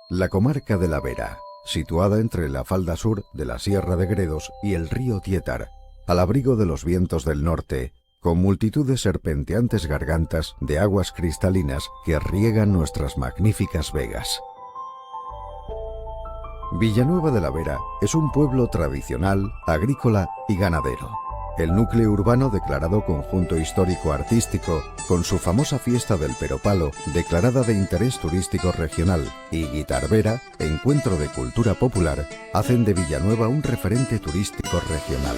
La comarca de La Vera, situada entre la falda sur de la Sierra de Gredos y el río Tietar, al abrigo de los vientos del norte, con multitud de serpenteantes gargantas de aguas cristalinas que riegan nuestras magníficas vegas. Villanueva de la Vera es un pueblo tradicional, agrícola y ganadero. El núcleo urbano declarado conjunto histórico-artístico, con su famosa fiesta del Peropalo, declarada de interés turístico regional, y Guitarbera, encuentro de cultura popular, hacen de Villanueva un referente turístico regional.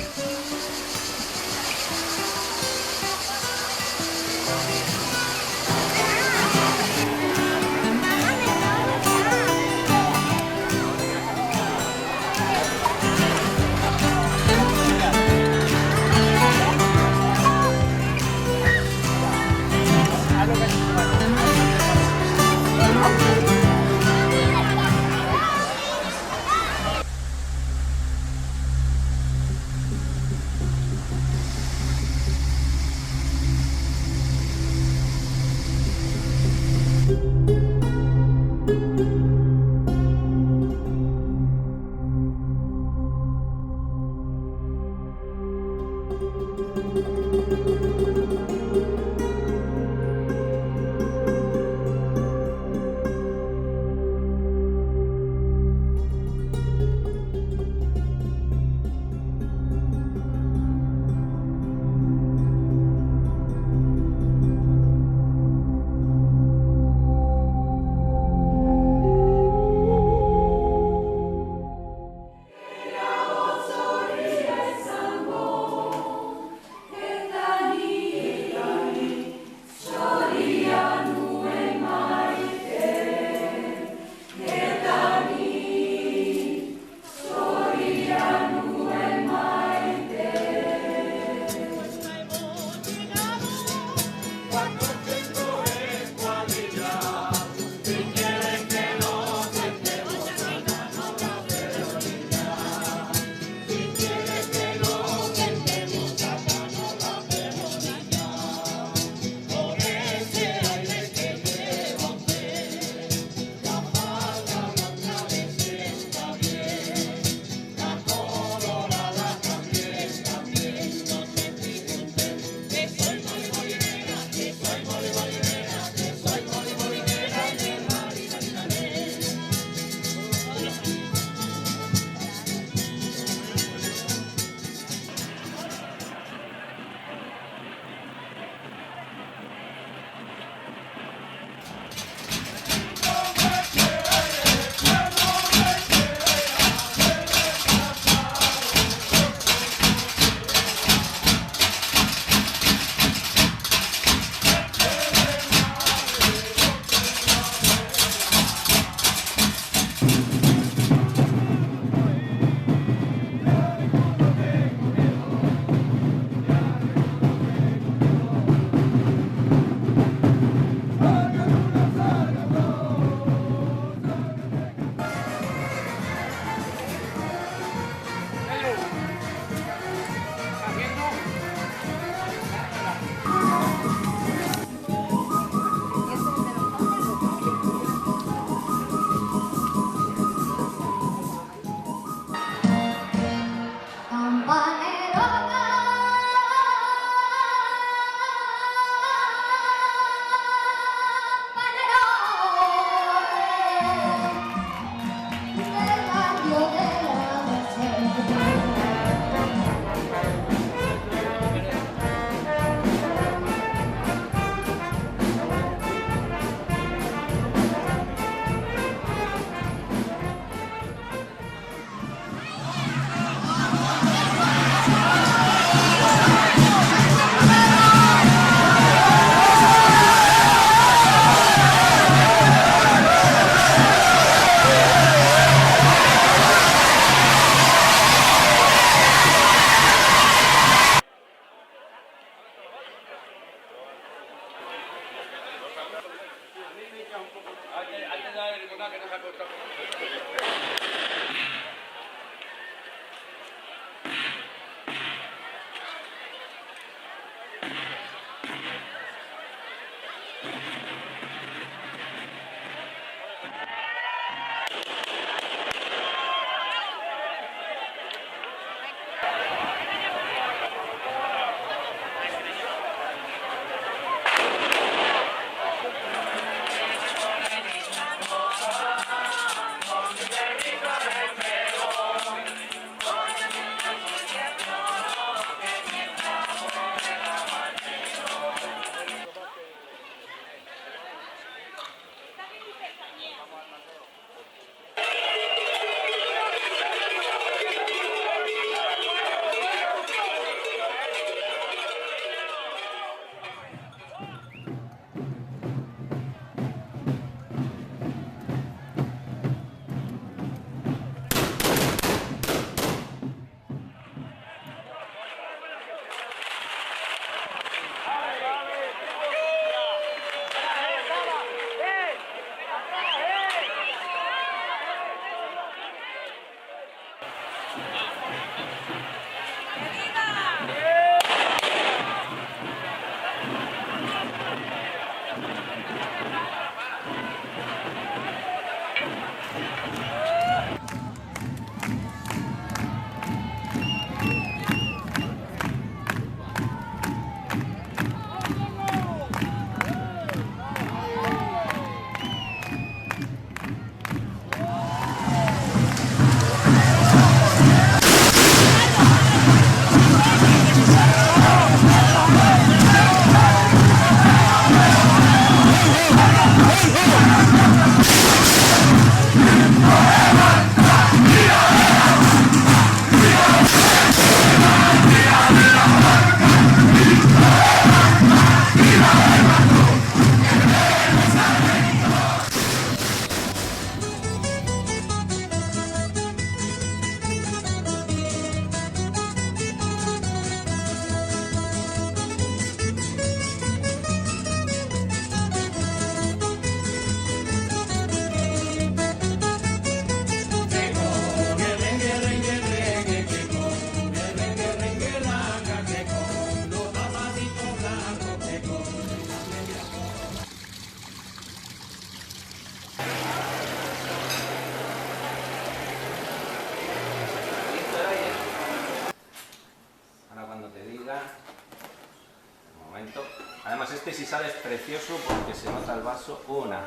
si sales precioso porque se nota el vaso. Una.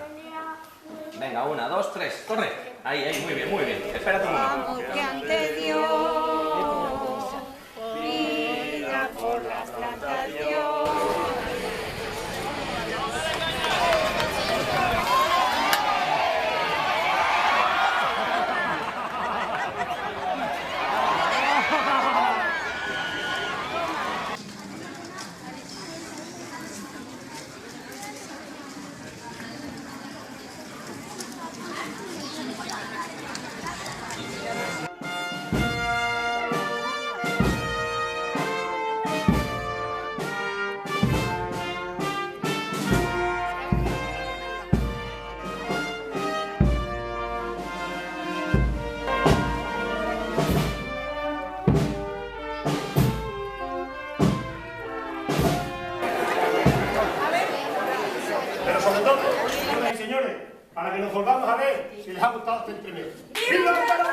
Venga, 1, 2, 3. Corre. Ahí, muy bien, muy bien. Espérate un momento. Amor que ante Dios, mira por las plantaciones. Pero sobre todo, señoras y señores, para que nos volvamos a ver si les ha gustado este entremés. ¡Viva el emperador!